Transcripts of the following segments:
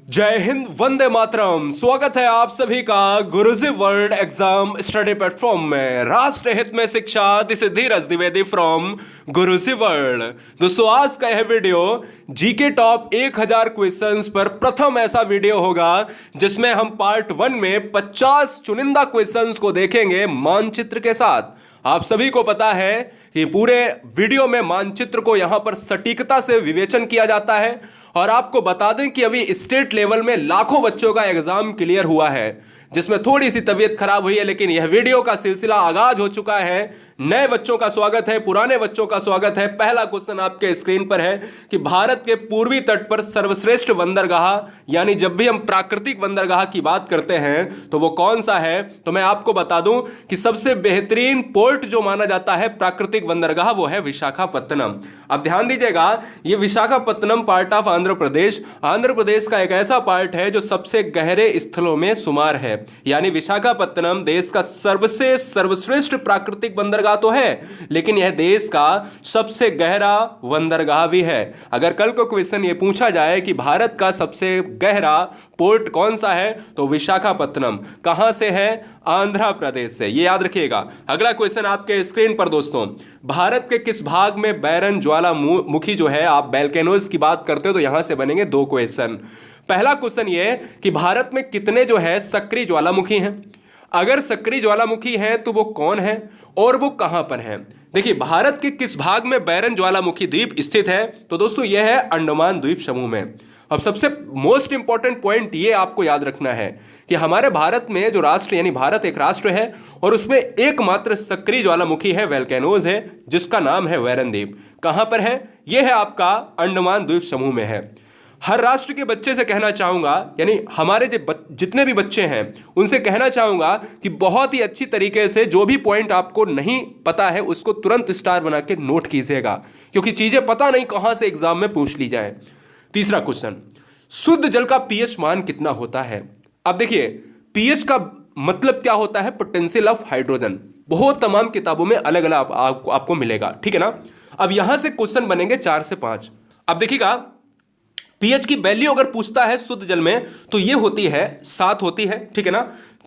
जय हिंद, वंदे मातरम। स्वागत है आप सभी का गुरुजी वर्ल्ड एग्जाम स्टडी प्लेटफॉर्म में। राष्ट्र हित में शिक्षा, this is Dheeraj Dwivedi from Guruji world. दोस्तों, आज का यह वीडियो जीके टॉप 1000 क्वेश्चंस पर प्रथम ऐसा वीडियो होगा जिसमें हम पार्ट 1 में 50 चुनिंदा क्वेश्चंस को देखेंगे मानचित्र के साथ। आप सभी को पता है कि पूरे वीडियो में मानचित्र को यहां पर सटीकता से विवेचन किया जाता है। और आपको बता दें कि अभी स्टेट लेवल में लाखों बच्चों का एग्जाम क्लियर हुआ है, जिसमें थोड़ी सी तबीयत खराब हुई है, लेकिन यह वीडियो का सिलसिला आगाज हो चुका है। नए बच्चों का स्वागत है, पुराने बच्चों का स्वागत है। पहला क्वेश्चन आपके स्क्रीन पर है कि भारत के पूर्वी तट पर सर्वश्रेष्ठ बंदरगाह, यानी जब भी हम प्राकृतिक बंदरगाह की बात करते हैं तो वो कौन सा है। तो मैं आपको बता दूं कि सबसे बेहतरीन पोर्ट जो माना जाता है प्राकृतिक बंदरगाह, वो है विशाखापत्तनम। अब ध्यान दीजिएगा, ये विशाखापत्तनम पार्ट ऑफ आंध्र प्रदेश, आंध्र प्रदेश का एक ऐसा पार्ट है जो सबसे गहरे स्थलों में शुमार है। यानी विशाखापत्तनम देश का सर्वश्रेष्ठ प्राकृतिक बंदरगाह तो है, लेकिन यह देश का सबसे गहरा बंदरगाह भी है। अगर कल को क्वेश्चन ये पूछा जाए कि भारत का सबसे गहरा पोर्ट कौन सा है, तो विशाखापत्तनम। कहां से है? आंध्र प्रदेश से। ये याद रखिएगा। अगला क्वेश्चन आपके स्क्रीन पर दोस्तों, भारत के किस भाग में बैरन ज्वालामुखी जो है, आप वोल्केनोज की बात करते हो तो यहां से बनेंगे 2 क्वेश्चन। पहला क्वेश्चन ये कि भारत में कितने जो है सक्रिय ज्वालामुखी हैं। अगर सक्रिय ज्वालामुखी है तो वो कौन है और वो कहां पर है। देखिए, भारत के किस भाग में बैरन ज्वालामुखी द्वीप स्थित है, तो दोस्तों यह है अंडमान द्वीप समूह में। अब सबसे मोस्ट इंपॉर्टेंट पॉइंट ये आपको याद रखना है कि हमारे भारत में जो राष्ट्र, यानी भारत एक राष्ट्र है और उसमें एकमात्र सक्रिय ज्वालामुखी है, वोल्केनोज है, जिसका नाम है बैरन द्वीप। कहां पर है? यह है आपका अंडमान द्वीप समूह में है। हर राष्ट्र के बच्चे से कहना चाहूंगा, यानी हमारे जितने भी बच्चे हैं उनसे कहना चाहूंगा कि बहुत ही अच्छी तरीके से जो भी पॉइंट आपको नहीं पता है उसको तुरंत स्टार बना के नोट कीजिएगा, क्योंकि चीजें पता नहीं कहां से एग्जाम में पूछ ली जाए। तीसरा क्वेश्चन, शुद्ध जल का पीएच मान कितना होता है। अब देखिए, पीएच का मतलब क्या होता है? Potential of hydrogen. बहुत तमाम किताबों में अलग अलग आपको मिलेगा, ठीक है ना। अब यहां से क्वेश्चन बनेंगे 4 से 5। अब देखिएगा, पीएच की वैल्यू अगर पूछता है शुद्ध जल में तो ये होती है 7 होती है, ठीक है ना।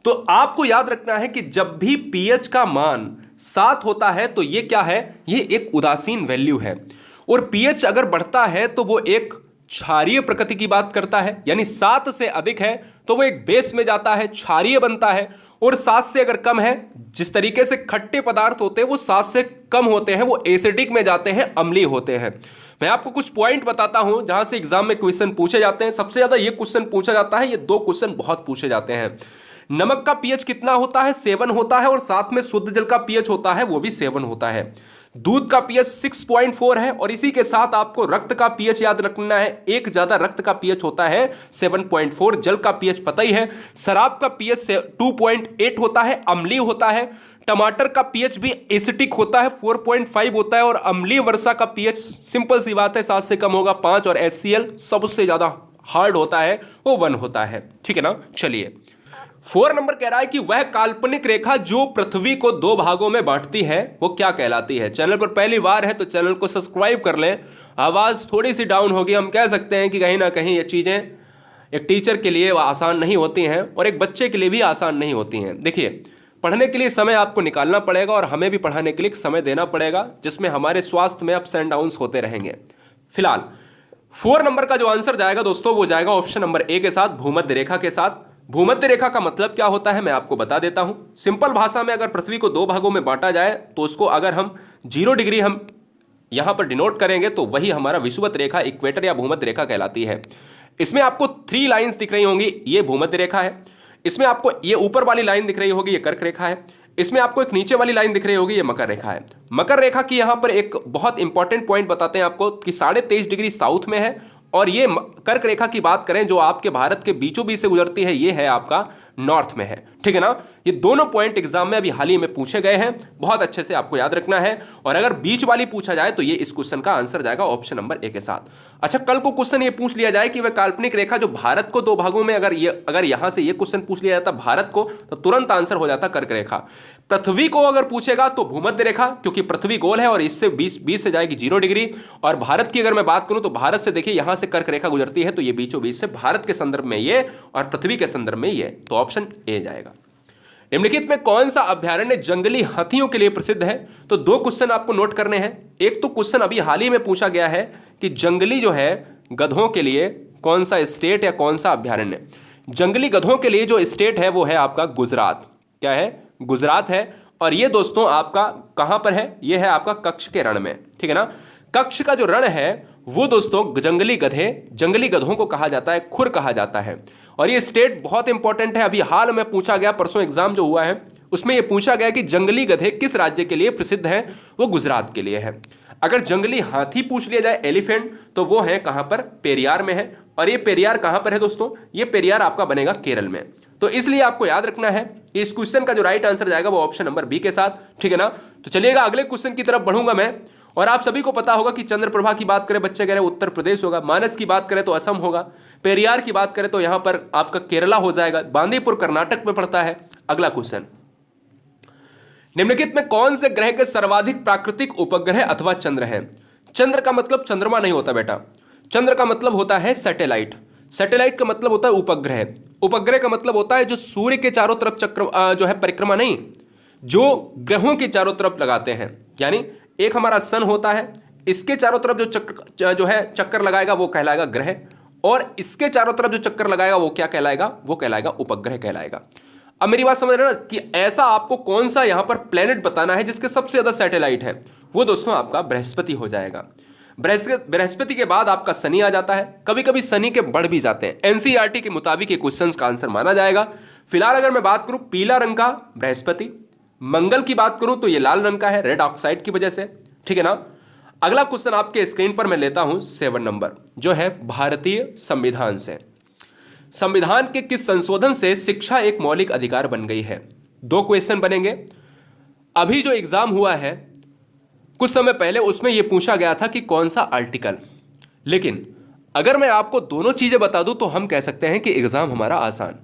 तो आपको याद रखना है कि जब भी पीएच का मान 7 होता है तो ये क्या है? ये एक उदासीन वैल्यू है। और पीएच अगर बढ़ता है तो वो एक क्षारीय प्रकृति की बात करता है, यानी 7 से अधिक है तो वो एक बेस में जाता है, क्षारीय बनता है। और 7 से अगर कम है, जिस तरीके से खट्टे पदार्थ होते हैं वो 7 से कम होते हैं, वो एसिडिक में जाते हैं, अम्लीय होते हैं। मैं आपको कुछ पॉइंट बताता हूं जहां से एग्जाम में क्वेश्चन पूछे जाते हैं। सबसे ज्यादा ये क्वेश्चन पूछा जाता है, ये 2 क्वेश्चन बहुत पूछे जाते हैं। नमक का पीएच कितना होता है? 7 होता है। और साथ में शुद्ध जल का पीएच होता है, वो भी 7 होता है। दूध का पीएच 6.4 है। और इसी के साथ आपको रक्त का पीएच याद रखना है, एक ज्यादा रक्त का पीएच होता है 7.4। जल का पीएच पता ही है। शराब का पीएच 2.8 होता है, अम्लीय होता है। टमाटर का पीएच भी एसिटिक होता है, 4.5 होता है। और अम्लीय वर्षा का पीएच सिंपल सी बात है, 7 से कम होगा 5। और HCl सबसे ज्यादा हार्ड होता है, वो 1 होता है, ठीक है ना। चलिए, 4 नंबर कह रहा है कि वह काल्पनिक रेखा जो पृथ्वी को 2 भागों में बांटती है वो क्या कहलाती है। चैनल पर पहली बार है तो चैनल को सब्सक्राइब कर लें। आवाज थोड़ी सी डाउन होगी, हम कह सकते हैं कि कहीं ना कहीं ये चीजें एक टीचर के लिए आसान नहीं होती हैं और एक बच्चे के लिए भी आसान नहीं होती हैं। देखिए, पढ़ने के लिए समय आपको निकालना पड़ेगा और हमें भी पढ़ाने के लिए समय देना पड़ेगा, जिसमें हमारे स्वास्थ्य में अप्स एंड डाउन्स होते रहेंगे। फिलहाल 4 नंबर का जो आंसर जाएगा दोस्तों, वो जाएगा ऑप्शन नंबर ए के साथ, भूमध्य रेखा के साथ। भूमध्य रेखा का मतलब क्या होता है मैं आपको बता देता हूं। सिंपल भाषा में अगर पृथ्वी को 2 भागों में बांटा जाए तो उसको अगर हम 0 डिग्री हम यहां पर डिनोट करेंगे तो वही हमारा विषुवत रेखा, इक्वेटर या भूमध्य रेखा कहलाती है। इसमें आपको 3 लाइंस दिख रही होंगी, ये भूमध्य रेखा है। इसमें आपको ये ऊपर वाली लाइन दिख रही होगी, ये कर्क रेखा है। इसमें आपको एक नीचे वाली लाइन दिख रही होगी, ये मकर रेखा है। मकर रेखा की यहां पर एक बहुत इंपॉर्टेंट पॉइंट बताते हैं आपको कि 23.5 डिग्री साउथ में है। और ये कर्क रेखा की बात करें जो आपके भारत के बीचों बीच से गुजरती है, ये है आपका नॉर्थ में है, ठीक है ना। ये दोनों पॉइंट एग्जाम में अभी हाल ही में पूछे गए हैं, बहुत अच्छे से आपको याद रखना है। और अगर बीच वाली पूछा जाए तो ये इस क्वेश्चन का आंसर जाएगा ऑप्शन नंबर ए के साथ। अच्छा, कल को क्वेश्चन ये पूछ लिया जाए कि वह काल्पनिक रेखा जो भारत को दो भागों में, अगर यहां से ये क्वेश्चन पूछ लिया जाता भारत को, तो तुरंत आंसर हो जाता कर्क रेखा। पृथ्वी को अगर पूछेगा तो भूमध्य रेखा, क्योंकि पृथ्वी गोल है और इससे 20 से जाएगी 0 डिग्री। और भारत की अगर मैं बात करूं तो भारत से देखिए यहां से कर्क रेखा गुजरती है, तो ये बीचों बीच से भारत के संदर्भ में ये और पृथ्वी के संदर्भ में ये, तो ऑप्शन ए जाएगा। निम्नलिखित में कौन सा अभ्यारण्य जंगली हाथियों के लिए प्रसिद्ध है? तो दो क्वेश्चन आपको नोट करने हैं। एक तो क्वेश्चन अभी हाल ही में पूछा गया है कि जंगली जो है गधों के लिए कौन सा स्टेट या कौन सा अभ्यारण्य। जंगली गधों के लिए जो स्टेट है वो है आपका गुजरात। क्या है? गुजरात है। और ये दोस्तों आपका कहां पर है? ये है आपका कच्छ के रण में, ठीक है ना। कच्छ का जो रण है वो दोस्तों जंगली गधों को कहा जाता है, खुर कहा जाता है। और ये स्टेट बहुत इंपॉर्टेंट है, अभी हाल में पूछा गया, परसों एग्जाम जो हुआ है उसमें ये पूछा गया कि जंगली गधे किस राज्य के लिए प्रसिद्ध हैं? वो गुजरात के लिए है। अगर जंगली हाथी पूछ लिया जाए, एलिफेंट, तो वो है कहां पर? पेरियार में है। और ये पेरियार कहां पर है दोस्तों? ये पेरियार आपका बनेगा केरल में। तो इसलिए आपको याद रखना है इस क्वेश्चन का जो राइट आंसर जाएगा वो ऑप्शन नंबर बी के साथ, ठीक है ना। तो चलिएगा अगले क्वेश्चन की तरफ बढ़ूंगा मैं। और आप सभी को पता होगा कि चंद्रप्रभा की बात करें बच्चे कह रहे उत्तर प्रदेश होगा, मानस की बात करें तो असम होगा, पेरियार की बात करें तो यहां पर आपका केरला हो जाएगा, बांदीपुर कर्नाटक में पड़ता है। अगला क्वेश्चन, निम्नलिखित में कौन से ग्रह के सर्वाधिक प्राकृतिक उपग्रह अथवा चंद्र हैं? चंद्र का मतलब चंद्रमा नहीं होता बेटा, चंद्र का मतलब होता है सैटेलाइट। सैटेलाइट का मतलब होता है उपग्रह। उपग्रह का मतलब होता है जो सूर्य के चारों तरफ चक्र जो है परिक्रमा नहीं, जो ग्रहों के चारों तरफ लगाते हैं। यानी एक हमारा सन होता है, इसके चारों तरफ जो चक्कर लगाएगा वो कहलाएगा ग्रह, और इसके चारों तरफ जो चक्कर लगाएगा वो क्या कहलाएगा? वो कहलाएगा उपग्रह कहलाएगा। अब मेरी बात समझ रहे हो ना कि ऐसा आपको कौन सा यहां पर प्लेनेट बताना है जिसके सबसे ज्यादा सैटेलाइट है? वो दोस्तों आपका बृहस्पति हो जाएगा। बृहस्पति के बाद आपका शनि आ जाता है, कभी कभी शनि के बढ़ भी जाते हैं। एनसीईआरटी के मुताबिक ये क्वेश्चंस का आंसर माना जाएगा। फिलहाल अगर मैं बात करूं पीला रंग का बृहस्पति, मंगल की बात करूं तो ये लाल रंग का है रेड ऑक्साइड की वजह से, ठीक है ना। अगला क्वेश्चन आपके स्क्रीन पर मैं लेता हूं 7 नंबर, जो है भारतीय संविधान से। संविधान के किस संशोधन से शिक्षा एक मौलिक अधिकार बन गई है? दो क्वेश्चन बनेंगे। अभी जो एग्जाम हुआ है कुछ समय पहले उसमें यह पूछा गया था कि कौन सा आर्टिकल, लेकिन अगर मैं आपको दोनों चीजें बता दूं तो हम कह सकते हैं कि एग्जाम हमारा आसान।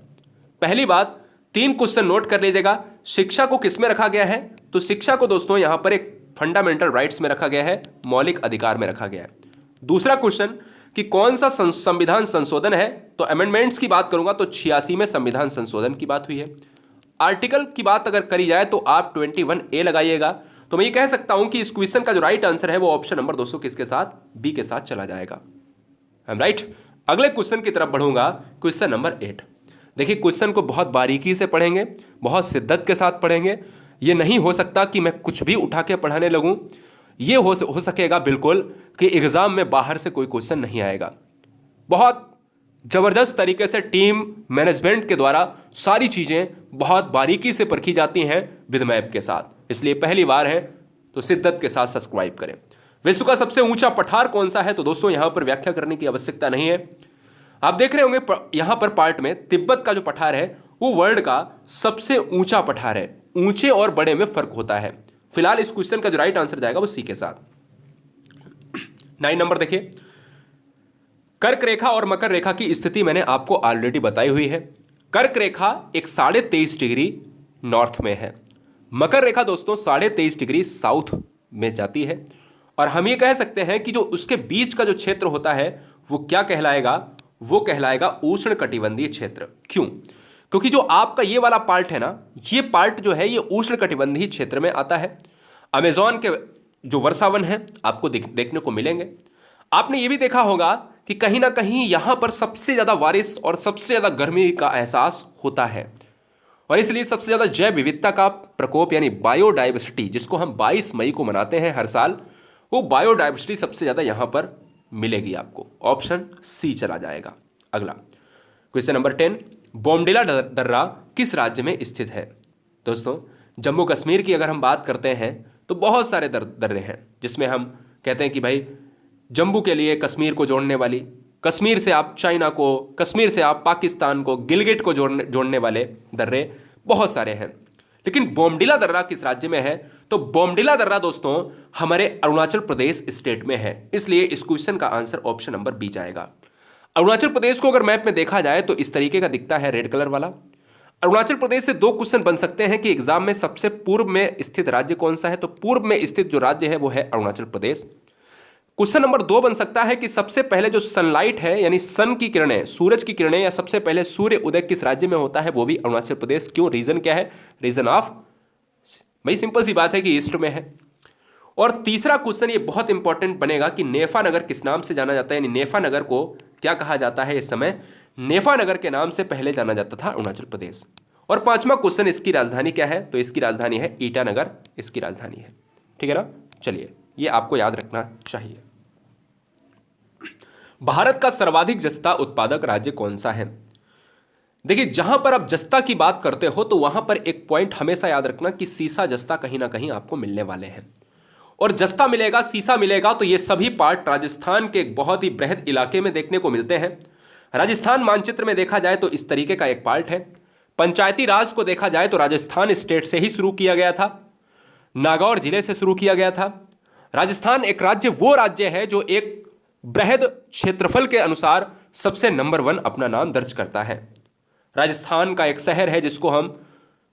पहली बात, 3 क्वेश्चन नोट कर लीजिएगा। शिक्षा को किस में रखा गया है? तो शिक्षा को दोस्तों यहां पर एक फंडामेंटल राइट्स में रखा गया है, मौलिक अधिकार में रखा गया है। दूसरा क्वेश्चन कि कौन सा संविधान संशोधन है? तो अमेंडमेंट्स की बात करूंगा तो 86 में संविधान संशोधन की बात हुई है। आर्टिकल की बात अगर करी जाए तो आप 21A लगाइएगा। तो मैं ये कह सकता हूं कि इस क्वेश्चन का जो राइट आंसर है वो ऑप्शन नंबर दोस्तों किसके साथ? बी के साथ चला जाएगा। हम राइट। अगले क्वेश्चन की तरफ बढ़ूंगा, क्वेश्चन नंबर 8। देखिए क्वेश्चन को बहुत बारीकी से पढ़ेंगे, बहुत शिद्दत के साथ पढ़ेंगे। ये नहीं हो सकता कि मैं कुछ भी उठा के पढ़ाने लगूं। ये हो सकेगा बिल्कुल कि एग्जाम में बाहर से कोई क्वेश्चन नहीं आएगा। बहुत जबरदस्त तरीके से टीम मैनेजमेंट के द्वारा सारी चीजें बहुत बारीकी से परखी जाती हैं विद मैप के साथ, इसलिए पहली बार है तो शिद्दत के साथ सब्सक्राइब करें। विश्व का सबसे ऊंचा पठार कौन सा है? तो दोस्तों यहां पर व्याख्या करने की आवश्यकता नहीं है। आप देख रहे होंगे यहां पर पार्ट में तिब्बत का जो पठार है वो वर्ल्ड का सबसे ऊंचा पठार है। ऊंचे और बड़े में फर्क होता है। फिलहाल इस क्वेश्चन का जो राइट आंसर जाएगा वो सी के साथ। 9 नंबर देखिए, कर्क रेखा और मकर रेखा की स्थिति मैंने आपको ऑलरेडी बताई हुई है। कर्क रेखा एक 23.5 डिग्री नॉर्थ में है, मकर रेखा दोस्तों 23.5 डिग्री साउथ में जाती है। और हम ये कह सकते हैं कि जो उसके बीच का जो क्षेत्र होता है वो क्या कहलाएगा? वो कहलाएगा उष्ण कटिबंधीय क्षेत्र। क्यों? क्योंकि जो आपका ये वाला पार्ट है ना, ये पार्ट जो है ये उष्ण कटिबंधीय क्षेत्र में आता है। अमेजॉन के जो वर्षावन है आपको देखने को मिलेंगे। आपने ये भी देखा होगा कि कहीं ना कहीं यहां पर सबसे ज्यादा बारिश और सबसे ज्यादा गर्मी का एहसास होता है, और इसलिए सबसे ज्यादा जैव विविधता का प्रकोप यानी बायोडाइवर्सिटी, जिसको हम 22 मई को मनाते हैं हर साल, वो बायोडाइवर्सिटी सबसे ज्यादा यहां पर मिलेगी आपको। ऑप्शन सी चला जाएगा। अगला क्वेश्चन नंबर 10, बोमडिला दर्रा किस राज्य में स्थित है? दोस्तों जम्मू कश्मीर की अगर हम बात करते हैं तो बहुत सारे दर्रे हैं, जिसमें हम कहते हैं कि भाई जम्मू के लिए कश्मीर को जोड़ने वाली, कश्मीर से आप चाइना को, कश्मीर से आप पाकिस्तान को, गिलगिट को जोड़ने वाले दर्रे, बहुत सारे हैं, लेकिन बोमडिला दर्रा किस राज्य में है? तो बोमडिला दर्रा दोस्तों हमारे अरुणाचल प्रदेश स्टेट में है, इसलिए इस क्वेश्चन का आंसर ऑप्शन नंबर बी जाएगा। अरुणाचल प्रदेश को अगर मैप में देखा जाए तो इस तरीके का दिखता है, रेड कलर वाला। अरुणाचल प्रदेश से दो क्वेश्चन बन सकते हैं कि एग्जाम में सबसे पूर्व में स्थित राज्य कौन सा है, तो पूर्व में स्थित जो राज्य है वो है अरुणाचल प्रदेश। क्वेश्चन नंबर 2 बन सकता है कि सबसे पहले जो सनलाइट है यानी सन की किरणें, सूरज की किरणें या सबसे पहले सूर्य उदय किस राज्य में होता है, वो भी अरुणाचल प्रदेश। क्यों? रीजन क्या है? रीजन ऑफ, भाई सिंपल सी बात है कि ईस्ट में है। और तीसरा क्वेश्चन ये बहुत इंपॉर्टेंट बनेगा कि नेफा नगर किस नाम से जाना जाता है, यानी नेफा नगर को क्या कहा जाता है इस समय? नेफा नगर के नाम से पहले जाना जाता था अरुणाचल प्रदेश। और पांचवा क्वेश्चन, इसकी राजधानी क्या है? तो इसकी राजधानी है ईटानगर, इसकी राजधानी है। ठीक है ना? चलिए, ये आपको याद रखना चाहिए। भारत का सर्वाधिक जस्ता उत्पादक राज्य कौन सा है? देखिए, जहां पर आप जस्ता की बात करते हो तो वहां पर एक पॉइंट हमेशा याद रखना कि सीसा जस्ता कहीं ना कहीं आपको मिलने वाले हैं। और जस्ता मिलेगा, सीसा मिलेगा, तो ये सभी पार्ट राजस्थान के एक बहुत ही बृहद इलाके में देखने को मिलते हैं। राजस्थान मानचित्र में देखा जाए तो इस तरीके का एक पार्ट है। पंचायती राज को देखा जाए तो राजस्थान स्टेट से ही शुरू किया गया था, नागौर जिले से शुरू किया गया था। राजस्थान एक राज्य, वो राज्य है जो एक बृहद क्षेत्रफल के अनुसार सबसे नंबर 1 अपना नाम दर्ज करता है। राजस्थान का एक शहर है जिसको हम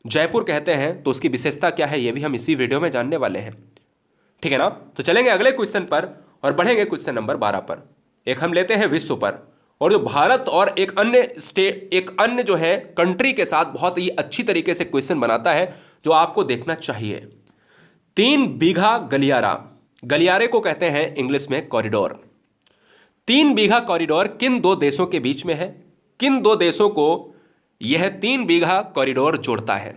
जयपुर कहते हैं, तो उसकी विशेषता क्या है ये भी हम इसी वीडियो में जानने वाले हैं। ठीक है ना? तो चलेंगे अगले क्वेश्चन पर और बढ़ेंगे क्वेश्चन नंबर 12 पर। एक हम लेते हैं विश्व पर, और जो भारत और एक अन्य जो है कंट्री के साथ बहुत ही अच्छी तरीके से क्वेश्चन बनाता है, जो आपको देखना चाहिए। 3 बीघा गलियारा, गलियारे को कहते हैं इंग्लिश में कॉरिडोर। 3 बीघा कॉरिडोर किन दो देशों के बीच में है? किन दो देशों को यह 3 बीघा कॉरिडोर जोड़ता है?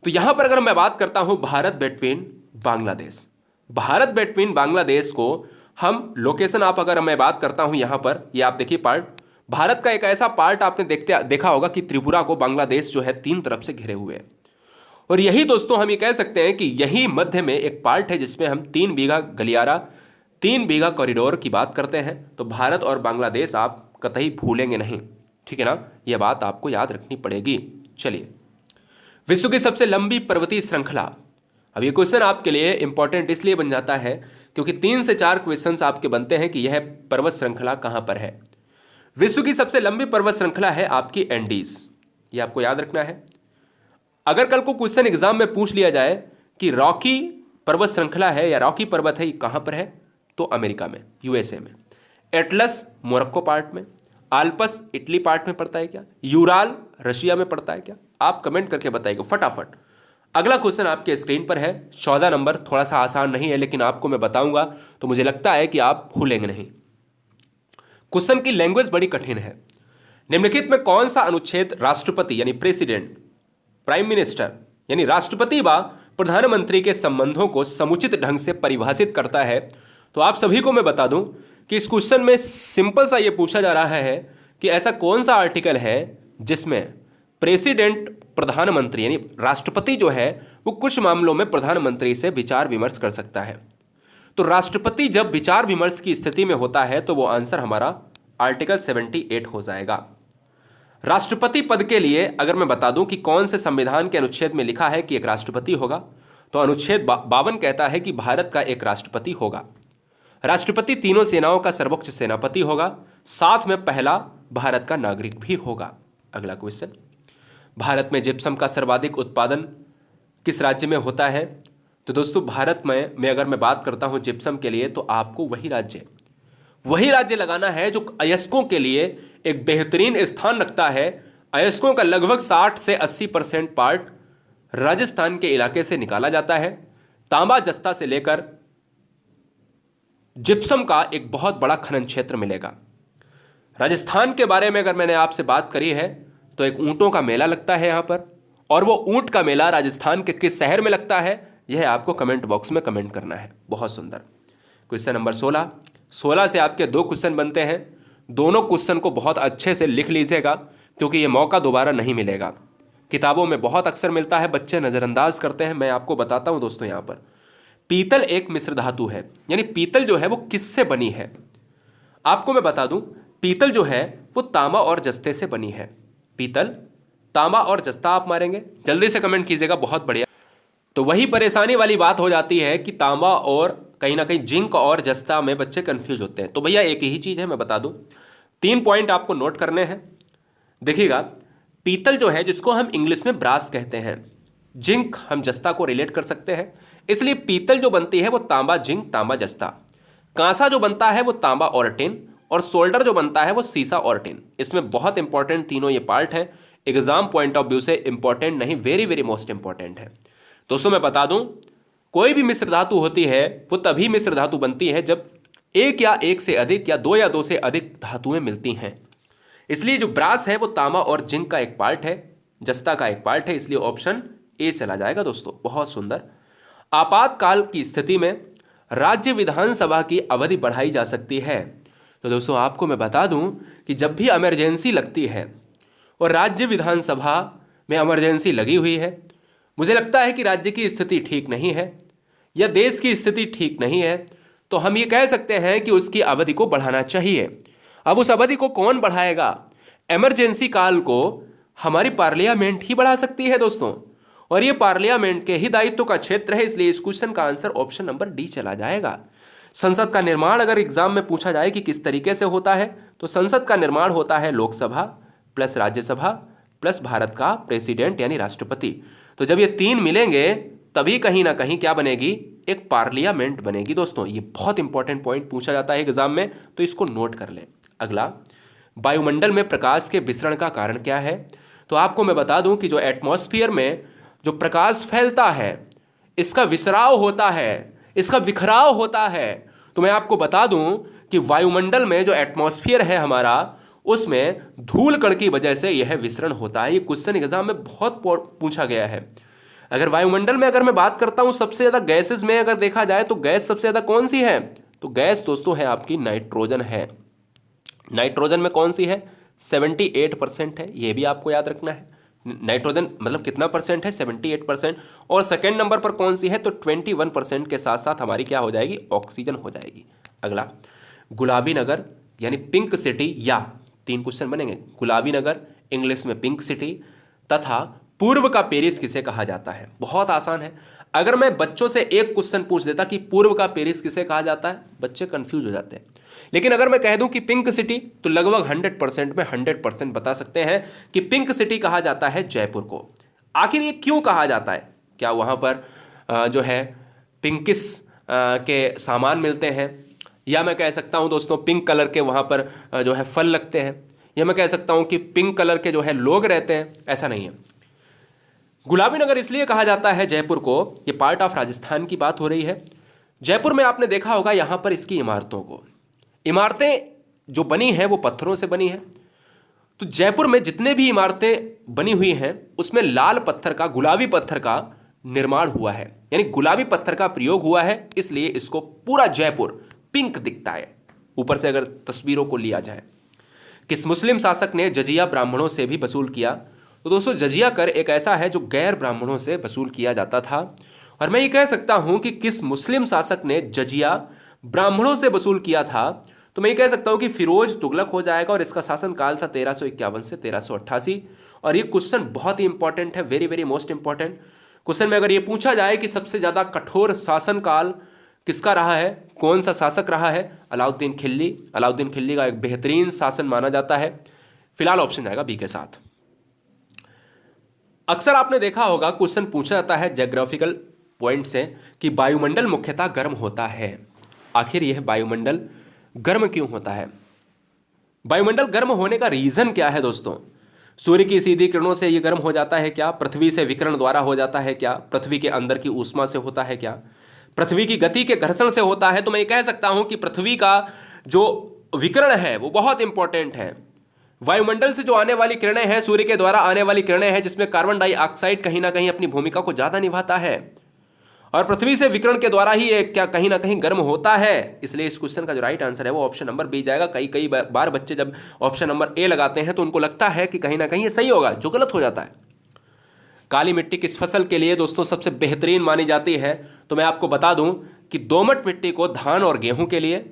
तो यहां पर अगर मैं बात करता हूं भारत बिटवीन बांग्लादेश, भारत बिटवीन बांग्लादेश को हम लोकेशन, आप अगर मैं बात करता हूं यहां पर, ये आप देखिए पार्ट, भारत का एक ऐसा पार्ट आपने देखा होगा कि त्रिपुरा को बांग्लादेश जो है 3 तरफ से घिरे हुए है। और यही दोस्तों हम ये कह सकते हैं कि यही मध्य में एक पार्ट है जिसमें हम 3 बीघा गलियारा, 3 बीघा कॉरिडोर की बात करते हैं। तो भारत और बांग्लादेश आप कतई भूलेंगे नहीं। ठीक है ना? यह बात आपको याद रखनी पड़ेगी। चलिए, विश्व की सबसे लंबी पर्वतीय श्रृंखला। अब ये क्वेश्चन आपके लिए इंपॉर्टेंट इसलिए बन जाता है क्योंकि 3 से 4 क्वेश्चंस आपके बनते हैं कि यह पर्वत श्रृंखला कहां पर है। विश्व की सबसे लंबी पर्वत श्रृंखला है आपकी एंडीज, ये आपको याद रखना है। अगर कल को क्वेश्चन एग्जाम में पूछ लिया जाए कि रॉकी पर्वत श्रृंखला है या रॉकी पर्वत है, ये कहां पर है, तो अमेरिका में, यूएसए में। एटलस मोरक्को पार्ट में, आल्पस इटली पार्ट में पड़ता है क्या, यूराल रशिया में पड़ता है क्या? आप कमेंट करके बताइएगा फटाफट। अगला क्वेश्चन आपके स्क्रीन पर है 14 नंबर, थोड़ा सा आसान नहीं है लेकिन आपको मैं बताऊंगा तो मुझे लगता है कि आप भूलेंगे नहीं। क्वेश्चन की लैंग्वेज बड़ी कठिन है। निम्नलिखित में कौन सा अनुच्छेद राष्ट्रपति यानी प्रेसिडेंट, प्राइम मिनिस्टर यानी राष्ट्रपति व प्रधानमंत्री के संबंधों को समुचित ढंग से परिभाषित करता है? तो आप सभी को मैं बता दूं कि इस क्वेश्चन में सिंपल सा ये पूछा जा रहा है कि ऐसा कौन सा आर्टिकल है जिसमें प्रेसिडेंट, प्रधानमंत्री यानी राष्ट्रपति जो है वो कुछ मामलों में प्रधानमंत्री से विचार विमर्श कर सकता है। तो राष्ट्रपति जब विचार विमर्श की स्थिति में होता है तो वो आंसर हमारा आर्टिकल 78 हो जाएगा। राष्ट्रपति पद के लिए अगर मैं बता दूं कि कौन से संविधान के अनुच्छेद में लिखा है कि एक राष्ट्रपति होगा, तो अनुच्छेद 52 कहता है कि भारत का एक राष्ट्रपति होगा। राष्ट्रपति तीनों सेनाओं का सर्वोच्च सेनापति होगा, साथ में पहला भारत का नागरिक भी होगा। अगला क्वेश्चन, भारत में जिप्सम का सर्वाधिक उत्पादन किस राज्य में होता है? तो दोस्तों भारत में अगर मैं बात करता हूं जिप्सम के लिए, तो आपको वही राज्य लगाना है जो अयस्कों के लिए एक बेहतरीन स्थान रखता है। अयस्कों का लगभग 60 से 80% पार्ट राजस्थान के इलाके से निकाला जाता है। तांबा जस्ता से लेकर जिप्सम का एक बहुत बड़ा खनन क्षेत्र मिलेगा। राजस्थान के बारे में अगर मैंने आपसे बात करी है तो एक ऊंटों का मेला लगता है यहां पर, और वो ऊंट का मेला राजस्थान के किस शहर में लगता है यह आपको कमेंट बॉक्स में कमेंट करना है। बहुत सुंदर। क्वेश्चन नंबर 16 से आपके 2 क्वेश्चन बनते हैं। दोनों क्वेश्चन को बहुत अच्छे से लिख लीजिएगा क्योंकि ये मौका दोबारा नहीं मिलेगा। किताबों में बहुत अक्सर मिलता है, बच्चे नज़रअंदाज करते हैं। मैं आपको बताता हूं दोस्तों, यहाँ पर पीतल एक मिश्र धातु है, यानी पीतल जो है वो किससे बनी है? आपको मैं बता दूं, पीतल जो है वो तांबा और जस्ते से बनी है। पीतल तांबा और जस्ता आप मारेंगे, जल्दी से कमेंट कीजिएगा, बहुत बढ़िया। तो वही परेशानी वाली बात हो जाती है कि तांबा और कहीं ना कहीं जिंक और जस्ता में बच्चे कंफ्यूज होते हैं। तो भैया एक ही चीज़ है, मैं बता दूं, 3 पॉइंट आपको नोट करने हैं। देखिएगा, पीतल जो है जिसको हम इंग्लिश में ब्रास कहते हैं, जिंक हम जस्ता को रिलेट कर सकते हैं, इसलिए पीतल जो बनती है वो तांबा जिंक तांबा जस्ता। कांसा जो बनता है वो तांबा और टिन, और सोल्डर जो बनता है वो सीसा और टिन। इसमें बहुत इंपॉर्टेंट तीनों ये पार्ट हैं, एग्जाम पॉइंट ऑफ व्यू से इंपॉर्टेंट नहीं, वेरी वेरी मोस्ट इंपॉर्टेंट है। दोस्तों मैं बता दूं, कोई भी मिश्र धातु होती है वो तभी मिश्र धातु बनती है जब एक या एक से अधिक या दो से अधिक धातुएं मिलती हैं। इसलिए जो ब्रास है वो तांबा और जिंक का एक पार्ट है, जस्ता का एक पार्ट है, इसलिए ऑप्शन ए चला जाएगा दोस्तों। बहुत सुंदर। आपातकाल की स्थिति में राज्य विधानसभा की अवधि बढ़ाई जा सकती है। तो दोस्तों आपको मैं बता दूं कि जब भी इमरजेंसी लगती है और राज्य विधानसभा में इमरजेंसी लगी हुई है, मुझे लगता है कि राज्य की स्थिति ठीक नहीं है या देश की स्थिति ठीक नहीं है, तो हम ये कह सकते हैं कि उसकी अवधि को बढ़ाना चाहिए। अब उस अवधि को कौन बढ़ाएगा? इमरजेंसी काल को हमारी पार्लियामेंट ही बढ़ा सकती है दोस्तों, और ये पार्लियामेंट के ही दायित्व का क्षेत्र है, इसलिए इस क्वेश्चन का आंसर ऑप्शन नंबर डी चला जाएगा। संसद का निर्माण अगर एग्जाम में पूछा जाए कि किस तरीके से होता है, तो संसद का निर्माण होता है लोकसभा प्लस राज्यसभा प्लस भारत का प्रेसिडेंट यानी राष्ट्रपति। तो जब ये 3 मिलेंगे तभी कहीं ना कहीं क्या बनेगी? एक पार्लियामेंट बनेगी दोस्तों। ये बहुत इंपॉर्टेंट पॉइंट पूछा जाता है एग्जाम में, तो इसको नोट कर लें। अगला, वायुमंडल में प्रकाश के विसरण का कारण क्या है? तो आपको मैं बता दूं कि जो एटमॉस्फेयर में जो प्रकाश फैलता है, इसका विसराव होता है, इसका बिखराव होता है। तो मैं आपको बता दूं कि वायुमंडल में जो एटमॉस्फेयर है हमारा, उसमें धूल कण की वजह से यह विसरण होता है। ये क्वेश्चन एग्जाम में बहुत पूछा गया है। अगर वायुमंडल में अगर मैं बात करता हूं सबसे ज्यादा गैसेस में अगर देखा जाए तो गैस सबसे ज्यादा कौन सी है? तो गैस दोस्तों है आपकी नाइट्रोजन है। नाइट्रोजन में कौन सी है? 78% है, यह भी आपको याद रखना है। नाइट्रोजन मतलब कितना परसेंट है? 78%। और सेकेंड नंबर पर कौन सी है? तो 21% के साथ साथ हमारी क्या हो जाएगी? ऑक्सीजन हो जाएगी। अगला, गुलाबी नगर यानी पिंक सिटी, या 3 क्वेश्चन बनेंगे। गुलाबी नगर इंग्लिश में पिंक सिटी, तथा पूर्व का पेरिस किसे कहा जाता है? बहुत आसान है। अगर मैं बच्चों से एक क्वेश्चन पूछ देता कि पूर्व का पेरिस किसे कहा जाता है, बच्चे कंफ्यूज हो जाते हैं। लेकिन अगर मैं कह दूं कि पिंक सिटी, तो लगभग 100% में 100% बता सकते हैं कि पिंक सिटी कहा जाता है जयपुर को। आखिर ये क्यों कहा जाता है? क्या वहां पर जो है पिंकिस के सामान मिलते हैं, या मैं कह सकता हूं दोस्तों पिंक कलर के वहां पर जो है फल लगते हैं, या मैं कह सकता हूं कि पिंक कलर के जो है लोग रहते हैं? ऐसा नहीं है। गुलाबी नगर इसलिए कहा जाता है जयपुर को, ये पार्ट ऑफ राजस्थान की बात हो रही है। जयपुर में आपने देखा होगा यहां पर इसकी इमारतों को, इमारतें जो बनी हैं वो पत्थरों से बनी हैं। तो जयपुर में जितने भी इमारतें बनी हुई हैं उसमें लाल पत्थर का, गुलाबी पत्थर का निर्माण हुआ है, यानी गुलाबी पत्थर का प्रयोग हुआ है, इसलिए इसको पूरा जयपुर पिंक दिखता है ऊपर से अगर तस्वीरों को लिया जाए। किस मुस्लिम शासक ने जजिया ब्राह्मणों से भी वसूल किया? तो दोस्तों जजिया कर एक ऐसा है जो गैर ब्राह्मणों से वसूल किया जाता था, और मैं ये कह सकता हूं कि किस मुस्लिम शासक ने जजिया ब्राह्मणों से वसूल किया था, तो मैं ये कह सकता हूं कि फिरोज तुगलक हो जाएगा, और इसका शासनकाल था 1351 से 1388। और ये क्वेश्चन बहुत ही इंपॉर्टेंट है, very very most important question में अगर ये पूछा जाए कि सबसे ज्यादा कठोर शासनकाल किसका रहा है, कौन सा शासक रहा है? अलाउद्दीन खिल्जी। अलाउद्दीन खिल्जी का एक बेहतरीन शासन माना जाता है। फिलहाल ऑप्शन जाएगा बी के साथ। अक्सर आपने देखा होगा क्वेश्चन पूछा जाता है ज्योग्राफिकल पॉइंट से कि वायुमंडल मुख्यतः गर्म होता है। आखिर यह वायुमंडल गर्म क्यों होता है? वायुमंडल गर्म होने का रीजन क्या है दोस्तों? सूर्य की सीधी किरणों से यह गर्म हो जाता है क्या? पृथ्वी से विकिरण द्वारा हो जाता है क्या? पृथ्वी के अंदर की ऊष्मा से होता है क्या? पृथ्वी की गति के घर्षण से होता है? तो मैं ये कह सकता हूं कि पृथ्वी का जो विकिरण है वो बहुत इंपॉर्टेंट है। वायुमंडल से जो आने वाली किरणें हैं, सूर्य के द्वारा आने वाली किरणें हैं, जिसमें कार्बन डाइऑक्साइड कहीं ना कहीं अपनी भूमिका को ज्यादा निभाता है, और पृथ्वी से विकिरण के द्वारा ही ये क्या कहीं ना कहीं गर्म होता है। इसलिए इस क्वेश्चन का जो राइट आंसर है वो ऑप्शन नंबर बी जाएगा। कई बार बच्चे जब ऑप्शन नंबर ए लगाते हैं तो उनको लगता है कि कहीं ना कहीं ये सही होगा, जो गलत हो जाता है। काली मिट्टी किस फसल के लिए दोस्तों सबसे बेहतरीन मानी जाती है? तो मैं आपको बता दूं कि दोमट मिट्टी को धान और गेहूं के लिए,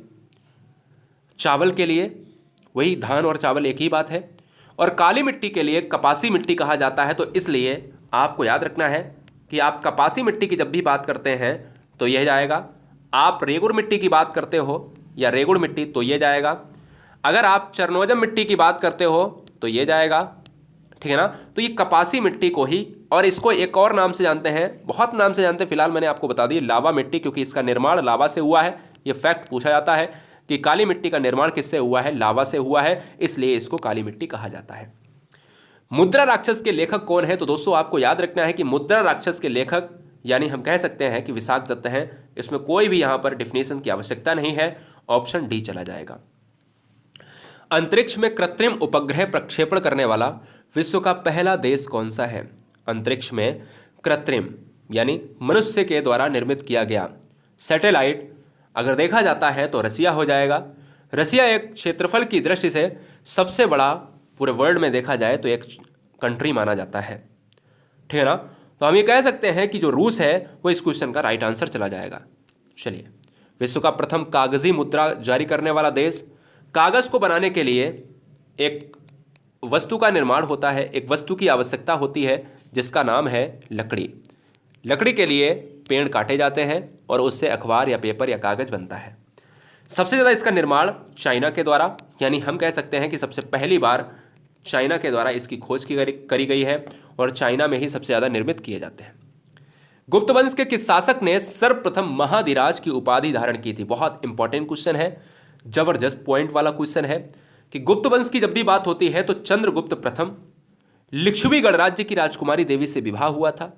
चावल के लिए, वही धान और चावल एक ही बात है, और काली मिट्टी के लिए कपासी मिट्टी कहा जाता है। तो इसलिए आपको याद रखना है कि आप कपासी मिट्टी की जब भी बात करते हैं तो यह जाएगा। आप रेगुड़ मिट्टी की बात करते हो या रेगुड़ मिट्टी तो ये जाएगा। अगर आप चरनोजम मिट्टी की बात करते हो तो ये जाएगा, ठीक है ना। तो ये कपासी मिट्टी को ही, और इसको एक और नाम से जानते हैं, बहुत नाम से जानते हैं, फिलहाल मैंने आपको बता दी लावा मिट्टी, क्योंकि इसका निर्माण लावा से हुआ है। ये फैक्ट पूछा जाता है कि काली मिट्टी का निर्माण किससे हुआ है, लावा से हुआ है, इसलिए इसको काली मिट्टी कहा जाता है। मुद्रा राक्षस के लेखक कौन है? तो दोस्तों आपको याद रखना है कि मुद्रा राक्षस के लेखक यानी हम कह सकते हैं कि विशाख दत्त हैं। इसमें कोई भी यहां पर डिफिनेशन की आवश्यकता नहीं है, ऑप्शन डी चला जाएगा। अंतरिक्ष में कृत्रिम उपग्रह प्रक्षेपण करने वाला विश्व का पहला देश कौन सा है? अंतरिक्ष में कृत्रिम यानी मनुष्य के द्वारा निर्मित किया गया सैटेलाइट अगर देखा जाता है तो रसिया हो जाएगा। रसिया एक क्षेत्रफल की दृष्टि से सबसे बड़ा पूरे वर्ल्ड में देखा जाए तो एक कंट्री माना जाता है, ठीक है ना। तो हम ये कह सकते हैं कि जो रूस है वो इस क्वेश्चन का राइट आंसर चला जाएगा। चलिए, विश्व का प्रथम कागजी मुद्रा जारी करने वाला देश। कागज को बनाने के लिए एक वस्तु का निर्माण होता है, एक वस्तु की आवश्यकता होती है जिसका नाम है लकड़ी। लकड़ी के लिए पेड़ काटे जाते हैं और उससे अखबार या पेपर या कागज बनता है। सबसे ज़्यादा इसका निर्माण चाइना के द्वारा, यानी हम कह सकते हैं कि सबसे पहली बार चाइना के द्वारा इसकी खोज करी गई है और चाइना में ही सबसे ज़्यादा निर्मित किए जाते हैं। गुप्त वंश के किस शासक ने सर्वप्रथम महाधिराज की उपाधि धारण की थी? बहुत इंपॉर्टेंट क्वेश्चन है, जबरदस्त पॉइंट वाला क्वेश्चन है कि गुप्त वंश की जब भी बात होती है तो चंद्रगुप्त प्रथम लिच्छवी गणराज्य की राजकुमारी देवी से विवाह हुआ था।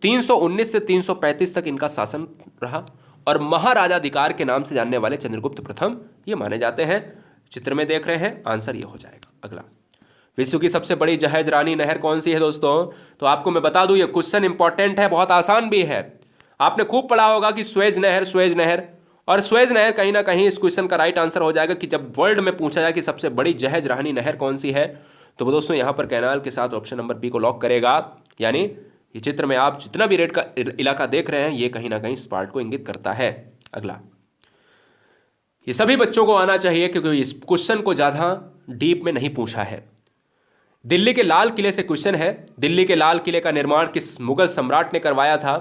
319 से 335 तक इनका शासन रहा और महाराजाधिकार के नाम से जानने वाले चंद्रगुप्त प्रथम ये माने जाते हैं। चित्र में देख रहे हैं, आंसर ये हो जाएगा। अगला, विश्व की सबसे बड़ी जहाज रानी नहर कौन सी है दोस्तों? तो आपको मैं बता दूं ये क्वेश्चन इंपॉर्टेंट है, बहुत आसान भी है। आपने खूब पढ़ा होगा कि स्वेज नहर, स्वेज नहर, और स्वेज नहर कहीं ना कहीं इस क्वेश्चन का राइट आंसर हो जाएगा कि जब वर्ल्ड में पूछा जाए कि सबसे बड़ी जहाज रानी नहर कौन सी है तो वो दोस्तों यहाँ पर कैनाल के साथ ऑप्शन नंबर बी को लॉक करेगा। यानी ये चित्र में आप जितना भी रेड का इलाका देख रहे हैं ये कहीं ना कहीं इस पार्ट को इंगित करता है। अगला, ये सभी बच्चों को आना चाहिए क्योंकि इस क्वेश्चन को ज़्यादा डीप में नहीं पूछा है। दिल्ली के लाल किले से क्वेश्चन है, दिल्ली के लाल किले का निर्माण किस मुगल सम्राट ने करवाया था?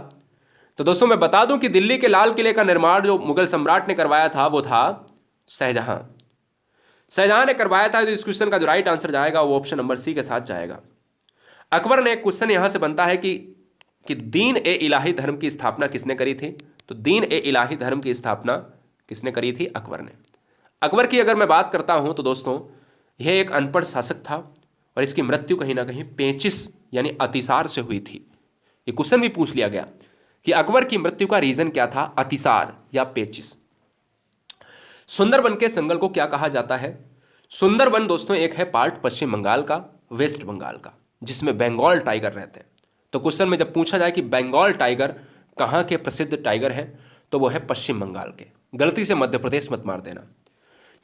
तो दोस्तों मैं बता दूं कि दिल्ली के लाल किले का निर्माण जो मुगल सम्राट ने करवाया था वो था शाहजहां। शाहजहां ने करवाया था। तो इस क्वेश्चन का जो राइट आंसर जाएगा वो ऑप्शन नंबर सी के साथ जाएगा। अकबर ने, एक क्वेश्चन यहां से बनता है कि दीन ए इलाही धर्म की स्थापना किसने करी थी? तो दीन ए इलाही धर्म की स्थापना किसने करी थी? अकबर ने। अकबर की अगर मैं बात करता हूं तो दोस्तों यह एक अनपढ़ शासक था और इसकी मृत्यु कहीं ना कहीं पेचिश यानी अतिसार से हुई थी। ये क्वेश्चन भी पूछ लिया गया कि अकबर की मृत्यु का रीजन क्या था, अतिसार या पेचिश। सुंदरवन के जंगल को क्या कहा जाता है? सुंदरवन दोस्तों एक है पार्ट पश्चिम बंगाल का, वेस्ट बंगाल का, जिसमें बंगाल टाइगर रहते हैं। तो क्वेश्चन में जब पूछा जाए कि बंगाल टाइगर कहाँ के प्रसिद्ध टाइगर हैं तो वो है पश्चिम बंगाल के। गलती से मध्य प्रदेश मत मार देना।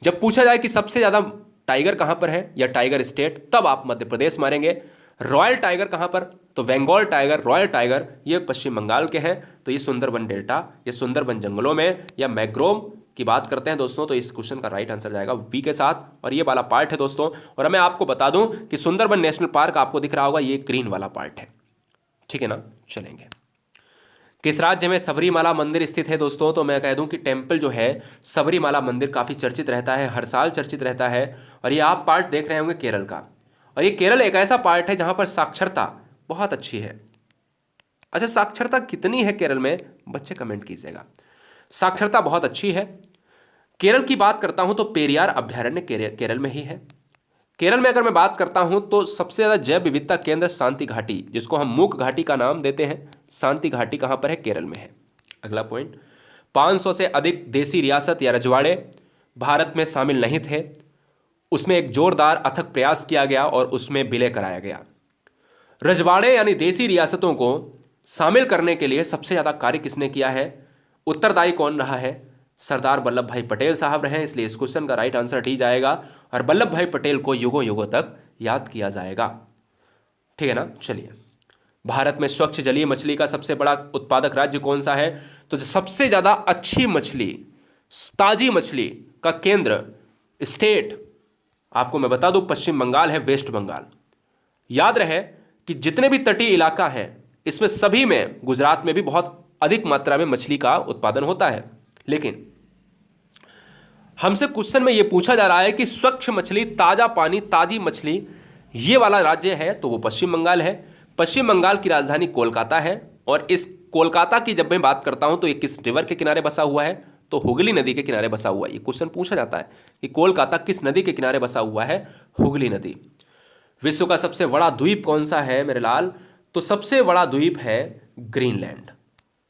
जब पूछा जाए कि सबसे ज़्यादा टाइगर कहाँ पर है या टाइगर स्टेट, तब आप मध्य प्रदेश मारेंगे। रॉयल टाइगर कहाँ पर? तो बंगाल टाइगर, रॉयल टाइगर ये पश्चिम बंगाल के हैं। तो ये सुंदरवन डेल्टा, ये सुंदरवन जंगलों में या मैग्रोव की बात करते हैं दोस्तों। तो इस क्वेश्चन का राइट आंसर जाएगा बी के साथ। और ये वाला पार्ट है दोस्तों। और मैं आपको बता दूं कि सुंदरवन नेशनल पार्क आपको दिख रहा होगा, ये ग्रीन वाला पार्ट है, ठीक है ना। चलेंगे, किस राज्य में सबरीमाला मंदिर स्थित है दोस्तों? तो मैं कह दूं कि टेम्पल जो है सबरीमाला मंदिर काफ़ी चर्चित रहता है, हर साल चर्चित रहता है। और ये आप पार्ट देख रहे होंगे केरल का। और ये केरल एक ऐसा पार्ट है जहां पर साक्षरता बहुत अच्छी है। अच्छा, साक्षरता कितनी है केरल में? बच्चे कमेंट कीजिएगा। साक्षरता बहुत अच्छी है। केरल की बात करता हूं तो पेरियार अभ्यारण्य केरल में ही है। केरल में अगर मैं बात करता हूं तो सबसे ज़्यादा जैव विविधता केंद्र शांति घाटी, जिसको हम मूक घाटी का नाम देते हैं, शांति घाटी कहां पर है? केरल में है। अगला पॉइंट, 500 से अधिक देसी रियासत या रजवाड़े भारत में शामिल नहीं थे। उसमें एक जोरदार अथक प्रयास किया गया और उसमें विलय कराया गया। रजवाड़े यानी देसी रियासतों को शामिल करने के लिए सबसे ज़्यादा कार्य किसने किया है? उत्तरदायी कौन रहा है? सरदार वल्लभ भाई पटेल साहब रहे। इसलिए इस क्वेश्चन का राइट आंसर डी जाएगा और वल्लभ भाई पटेल को युगों युगों तक याद किया जाएगा, ठीक है ना। चलिए, भारत में स्वच्छ जलीय मछली का सबसे बड़ा उत्पादक राज्य कौन सा है? तो सबसे ज़्यादा अच्छी मछली, ताजी मछली का केंद्र, स्टेट आपको मैं बता दूं, पश्चिम बंगाल है वेस्ट बंगाल। याद रहे कि जितने भी तटीय इलाका है इसमें सभी में, गुजरात में भी बहुत अधिक मात्रा में मछली का उत्पादन होता है। लेकिन हमसे क्वेश्चन में यह पूछा जा रहा है कि स्वच्छ मछली, ताजा पानी, ताजी मछली, ये वाला राज्य है तो वो पश्चिम बंगाल है। पश्चिम बंगाल की राजधानी कोलकाता है। और इस कोलकाता की जब मैं बात करता हूं तो ये किस रिवर के किनारे बसा हुआ है? तो हुगली नदी के किनारे बसा हुआ है। ये क्वेश्चन पूछा जाता है कि कोलकाता किस नदी के किनारे बसा हुआ है? हुगली नदी। विश्व का सबसे बड़ा द्वीप कौन सा है मेरे लाल? तो सबसे बड़ा द्वीप है ग्रीनलैंड।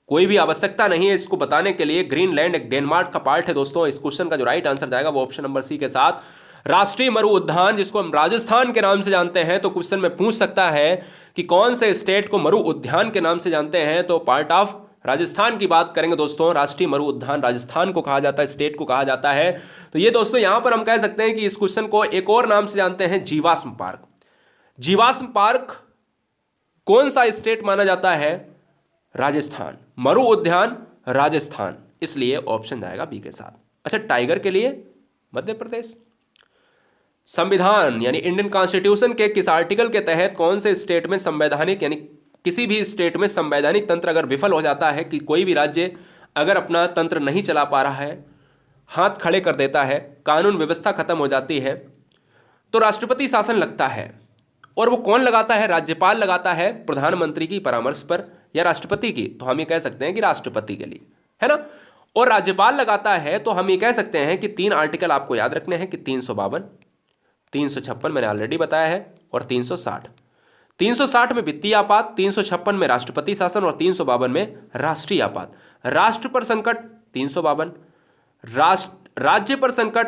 कोई भी आवश्यकता नहीं है इसको बताने के लिए, ग्रीनलैंड एक डेनमार्क का पार्ट है दोस्तों। इस क्वेश्चन का जो राइट आंसर जाएगा वो ऑप्शन नंबर सी के साथ राष्ट्रीय मरु उद्यान, जिसको हम राजस्थान के नाम से जानते हैं। तो क्वेश्चन में पूछ सकता है कि कौन से स्टेट को मरु उद्यान के नाम से जानते हैं? तो पार्ट ऑफ राजस्थान की बात करेंगे दोस्तों। राष्ट्रीय मरु उद्यान राजस्थान को कहा जाता है, स्टेट को कहा जाता है। तो ये दोस्तों यहां पर हम कह सकते हैं कि इस क्वेश्चन को एक और नाम से जानते हैं, जीवाश्म पार्क। जीवाश्म पार्क कौन सा स्टेट माना जाता है? राजस्थान। मरु उद्यान राजस्थान, इसलिए ऑप्शन जाएगा बी के साथ। अच्छा, टाइगर के लिए मध्य प्रदेश। संविधान यानी इंडियन कॉन्स्टिट्यूशन के किस आर्टिकल के तहत कौन से स्टेट में संवैधानिक, यानी किसी भी स्टेट में संवैधानिक तंत्र अगर विफल हो जाता है, कि कोई भी राज्य अगर अपना तंत्र नहीं चला पा रहा है, हाथ खड़े कर देता है, कानून व्यवस्था खत्म हो जाती है, तो राष्ट्रपति शासन लगता है। और वो कौन लगाता है? राज्यपाल लगाता है प्रधानमंत्री की परामर्श पर, या राष्ट्रपति की। तो हम ये कह सकते हैं कि राष्ट्रपति के लिए, है ना। और राज्यपाल लगाता है तो हम ये कह सकते हैं कि 3 आर्टिकल आपको याद रखने हैं कि 352, 356 मैंने ऑलरेडी बताया है, और 360। 360 में वित्तीय आपात, 356 में राष्ट्रपति शासन, और 352 में राष्ट्रीय आपात। राष्ट्र पर संकट 352, राज्य पर संकट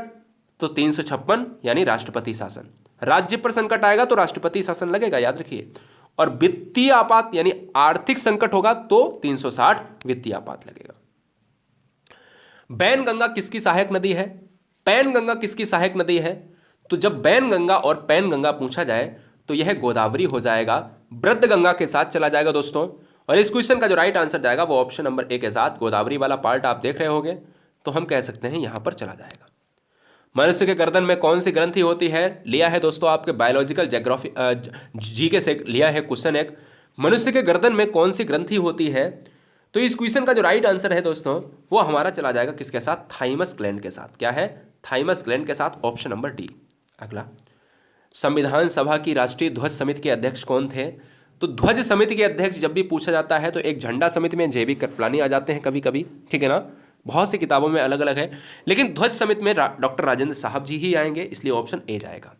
तो 356 यानी राष्ट्रपति शासन। राज्य पर संकट आएगा तो राष्ट्रपति शासन लगेगा, याद रखिए। और वित्तीय आपात यानी आर्थिक संकट होगा तो 360 वित्तीय आपात लगेगा। बैनगंगा किसकी सहायक नदी है? पैनगंगा किसकी सहायक नदी है? तो जब बैनगंगा और पैनगंगा पूछा जाए तो यह गोदावरी हो जाएगा, वृद्धगंगा के साथ चला जाएगा दोस्तों। और इस क्वेश्चन का जो राइट आंसर जाएगा वो ऑप्शन नंबर ए के साथ, गोदावरी वाला पार्ट आप देख रहे होंगे, तो हम कह सकते हैं यहां पर चला जाएगा। मनुष्य के गर्दन में कौन सी ग्रंथि होती है? लिया है दोस्तों आपके बायोलॉजिकल ज्योग्राफी जीके से लिया है क्वेश्चन एक, मनुष्य के गर्दन में कौन सी ग्रंथि होती है? तो इस क्वेश्चन का जो राइट आंसर है दोस्तों वो हमारा चला जाएगा किसके साथ? थाइमस ग्लैंड के साथ। क्या है? थाइमस ग्लैंड के साथ, ऑप्शन नंबर डी। अगला, संविधान सभा की राष्ट्रीय ध्वज समिति के अध्यक्ष कौन थे? तो ध्वज समिति के अध्यक्ष जब भी पूछा जाता है तो एक झंडा समिति में जेबी कृपलानी आ जाते हैं कभी कभी, ठीक है ना। बहुत सी किताबों में अलग अलग है, लेकिन ध्वज समिति में डॉक्टर राजेंद्र साहब जी ही आएंगे, इसलिए ऑप्शन ए जाएगा।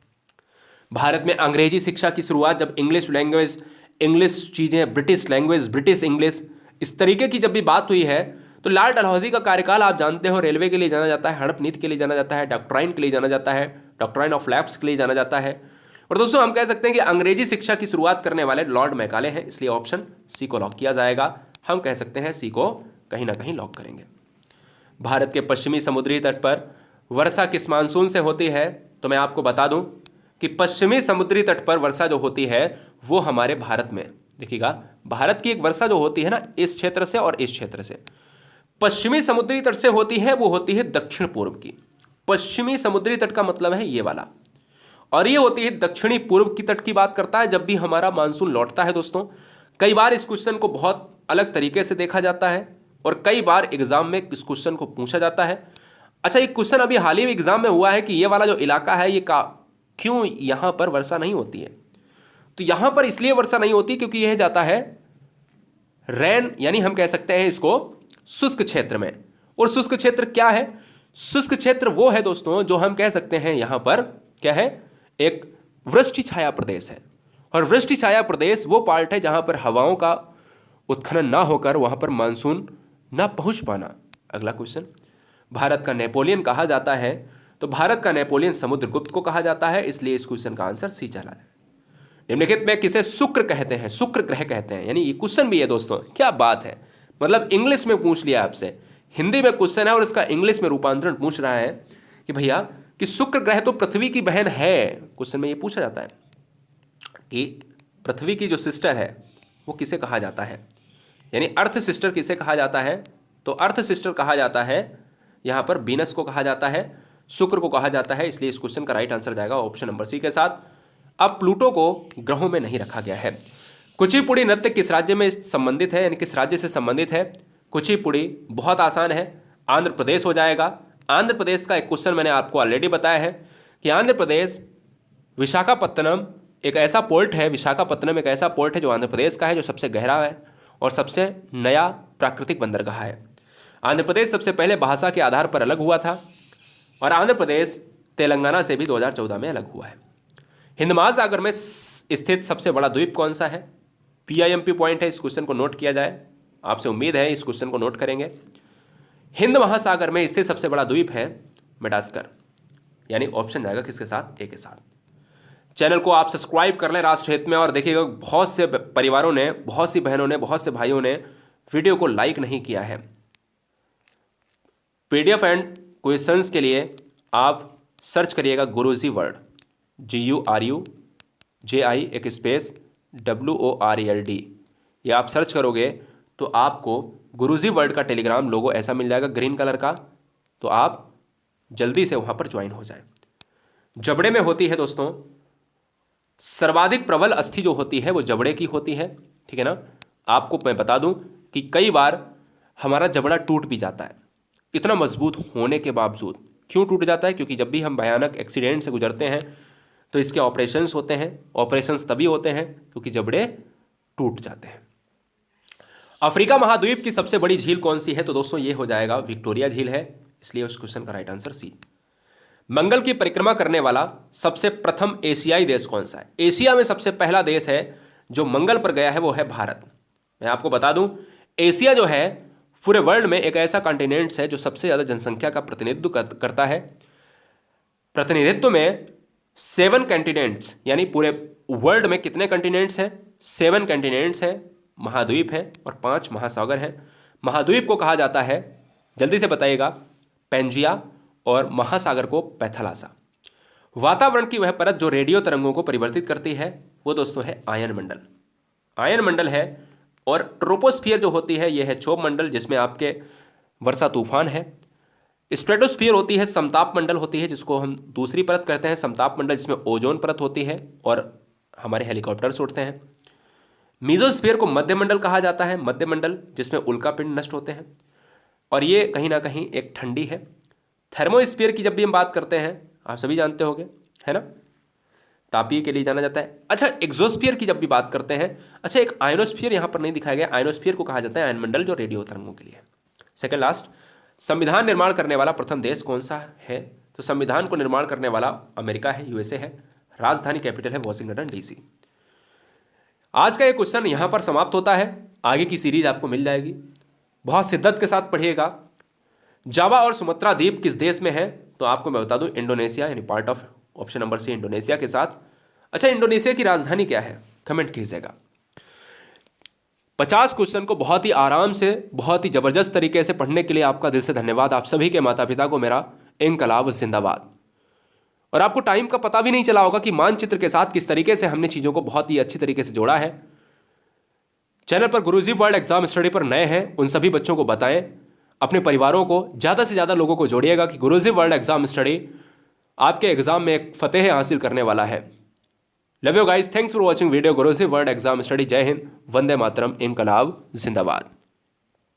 भारत में अंग्रेजी शिक्षा की शुरुआत जब इंग्लिश लैंग्वेज, इंग्लिश चीज़ें, ब्रिटिश लैंग्वेज, ब्रिटिश इंग्लिश, इस तरीके की जब भी बात हुई है तो लाल डलहौजी का कार्यकाल आप जानते हो, रेलवे के लिए जाना जाता है, हड़प नीति के लिए जाना जाता है, डॉक्ट्राइन के लिए जाना जाता है, डॉक्ट्राइन ऑफ लैप्स के लिए जाना जाता है। और दोस्तों हम कह सकते हैं कि अंग्रेजी शिक्षा की शुरुआत करने वाले लॉर्ड मैकाले हैं, इसलिए ऑप्शन सी को लॉक किया जाएगा। हम कह सकते हैं सी को कहीं ना कहीं लॉक करेंगे। भारत के पश्चिमी समुद्री तट पर वर्षा किस मानसून से होती है? तो मैं आपको बता दूं कि पश्चिमी समुद्री तट पर वर्षा जो होती है वो हमारे भारत में, देखिएगा, भारत की एक वर्षा जो होती है ना, इस क्षेत्र से और इस क्षेत्र से, पश्चिमी समुद्री तट से होती है, वो होती है दक्षिण पूर्व की। पश्चिमी समुद्री तट का मतलब है ये वाला, और ये होती है दक्षिणी पूर्व की तट की बात करता है जब भी हमारा मानसून लौटता है दोस्तों। कई बार इस क्वेश्चन को बहुत अलग तरीके से देखा जाता है और कई बार एग्जाम में इस क्वेश्चन को पूछा जाता है। अच्छा, एक क्वेश्चन अभी हाल ही में एग्जाम में हुआ है कि ये वाला जो इलाका है ये क्यों यहाँ पर वर्षा नहीं होती है? तो यहाँ पर इसलिए वर्षा नहीं होती क्योंकि यह जाता है रेन, यानी हम कह सकते हैं इसको शुष्क क्षेत्र में। और शुष्क क्षेत्र क्या है? शुष्क क्षेत्र वो है दोस्तों जो हम कह सकते हैं यहाँ पर क्या है, एक वृष्टि छाया प्रदेश है। और वृष्टि छाया प्रदेश वो पार्ट है जहाँ पर हवाओं का उत्खनन ना होकर वहाँ पर मानसून ना पहुँच पाना। अगला क्वेश्चन, भारत का नेपोलियन कहा जाता है? तो भारत का नेपोलियन समुद्रगुप्त को कहा जाता है, इसलिए इस क्वेश्चन का आंसर सी चला है। निम्नलिखित में किसे शुक्र कहते हैं? शुक्र ग्रह कहते हैं, यानी ये क्वेश्चन भी है दोस्तों, क्या बात है, मतलब इंग्लिश में पूछ लिया आपसे, हिंदी में क्वेश्चन है और इसका इंग्लिश में रूपांतरण पूछ रहा है कि भैया कि शुक्र ग्रह तो पृथ्वी की बहन है। क्वेश्चन में ये पूछा जाता है कि पृथ्वी की जो सिस्टर है वो किसे कहा जाता है, यानी अर्थ सिस्टर किसे कहा जाता है? तो अर्थ सिस्टर कहा जाता है यहाँ पर वीनस को कहा जाता है। शुक्र को कहा जाता है, इसलिए इस क्वेश्चन का राइट आंसर जाएगा ऑप्शन नंबर सी के साथ। अब प्लूटो को ग्रहों में नहीं रखा गया है। कुचिपुड़ी नृत्य किस राज्य में संबंधित है, यानी किस राज्य से संबंधित है? कुचिपुड़ी बहुत आसान है, आंध्र प्रदेश हो जाएगा। आंध्र प्रदेश का एक क्वेश्चन मैंने आपको ऑलरेडी बताया है कि आंध्र प्रदेश विशाखापत्तनम एक ऐसा पोर्ट है, विशाखापत्तनम एक ऐसा पोर्ट है जो आंध्र प्रदेश का है, जो सबसे गहरा है और सबसे नया प्राकृतिक बंदरगाह है। आंध्र प्रदेश सबसे पहले भाषा के आधार पर अलग हुआ था और आंध्र प्रदेश तेलंगाना से भी 2014 में अलग हुआ है। हिंद महासागर में स्थित सबसे बड़ा द्वीप कौन सा है? PIMP पॉइंट है, इस क्वेश्चन को नोट किया जाए, आपसे उम्मीद है इस क्वेश्चन को नोट करेंगे। हिंद महासागर में स्थित सबसे बड़ा द्वीप है मेडागास्कर, यानी ऑप्शन जाएगा किसके साथ? ए के साथ। चैनल को आप सब्सक्राइब कर लें राष्ट्र हित में, और देखिएगा बहुत से परिवारों ने, बहुत सी बहनों ने, बहुत से भाइयों ने वीडियो को लाइक नहीं किया है। PDF एंड क्वेश्चंस के लिए आप सर्च करिएगा गुरुजी वर्ल्ड, GURUJI एक स्पेस WORLD, ये आप सर्च करोगे तो आपको गुरुजी वर्ल्ड का टेलीग्राम लोगो ऐसा मिल जाएगा ग्रीन कलर का, तो आप जल्दी से वहाँ पर ज्वाइन हो जाएं। जबड़े में होती है दोस्तों सर्वाधिक प्रबल अस्थि जो होती है वो जबड़े की होती है, ठीक है ना। आपको मैं बता दूं कि कई बार हमारा जबड़ा टूट भी जाता है, इतना मजबूत होने के बावजूद। क्यों टूट जाता है? क्योंकि जब भी हम भयानक एक्सीडेंट से गुजरते हैं तो इसके ऑपरेशंस होते हैं। ऑपरेशंस तभी होते हैं क्योंकि जबड़े टूट जाते हैं। अफ्रीका महाद्वीप की सबसे बड़ी झील कौन सी है? तो दोस्तों ये हो जाएगा विक्टोरिया झील है, इसलिए उस क्वेश्चन का राइट आंसर सी। मंगल की परिक्रमा करने वाला सबसे प्रथम एशियाई देश कौन सा है? एशिया में सबसे पहला देश है जो मंगल पर गया है वो है भारत। मैं आपको बता दूं एशिया जो है पूरे वर्ल्ड में एक ऐसा कॉन्टिनेंट्स है जो सबसे ज़्यादा जनसंख्या का प्रतिनिधित्व करता है। प्रतिनिधित्व में 7 कॉन्टिनेंट्स, यानी पूरे वर्ल्ड में कितने कॉन्टिनेंट्स हैं? 7 कॉन्टिनेंट्स हैं, महाद्वीप हैं और 5 महासागर हैं। महाद्वीप को कहा जाता है, जल्दी से बताइएगा, पेंजिया, और महासागर को पैथालासा। वातावरण की वह परत जो रेडियो तरंगों को परिवर्तित करती है वो दोस्तों है आयन मंडल। आयन मंडल है। और ट्रोपोस्फियर जो होती है ये है क्षोभ मंडल, जिसमें आपके वर्षा तूफान है। स्ट्रेटोस्फियर होती है, समताप मंडल होती है, जिसको हम दूसरी परत कहते हैं समताप मंडल, जिसमें ओजोन परत होती है और हमारे हेलीकॉप्टर्स उड़ते हैं। मीजोस्फियर को मध्य मंडल कहा जाता है, मध्य मंडल जिसमें उल्का पिंड नष्ट होते हैं, और ये कहीं ना कहीं एक ठंडी है। थर्मोस्फीयर की जब भी हम बात करते हैं आप सभी जानते होंगे, है ना, तापीय के लिए जाना जाता है। अच्छा, एक्सोस्फीयर की जब भी बात करते हैं, अच्छा एक आयनोस्फीयर यहाँ पर नहीं दिखाया गया, आयनोस्फीयर को कहा जाता है आयन मंडल जो रेडियो तरंगों के लिए। सेकंड लास्ट, संविधान निर्माण करने वाला प्रथम देश कौन सा है? तो संविधान को निर्माण करने वाला अमेरिका है, USA है। राजधानी कैपिटल है वॉशिंगटन DC। आज का ये क्वेश्चन यहाँ पर समाप्त होता है, आगे की सीरीज आपको मिल जाएगी, बहुत शिद्दत के साथ पढ़िएगा। जावा और सुमात्रा द्वीप किस देश में है? तो आपको मैं बता दूं इंडोनेशिया, यानी part of option number C Indonesia के साथ। अच्छा, इंडोनेशिया की राजधानी क्या है? कमेंट कीजिएगा। 50 क्वेश्चन को बहुत ही आराम से, बहुत ही जबरदस्त तरीके से पढ़ने के लिए आपका दिल से धन्यवाद। आप सभी के माता पिता को मेरा इनकलाब जिंदाबाद। और आपको टाइम का पता भी नहीं चला होगा कि मानचित्र के साथ किस तरीके से हमने चीज़ों को बहुत ही अच्छी तरीके से जोड़ा है। चैनल पर गुरुजी वर्ल्ड एग्जाम स्टडी पर नए हैं उन सभी बच्चों को बताएं, अपने परिवारों को, ज़्यादा से ज़्यादा लोगों को जोड़िएगा कि गुरुजी वर्ल्ड एग्जाम स्टडी आपके एग्जाम में एक फतेह हासिल करने वाला है। Love you guys, thanks for watching video Guruji world exam study. जय हिंद, वंदे मातरम, इनकलाब जिंदाबाद।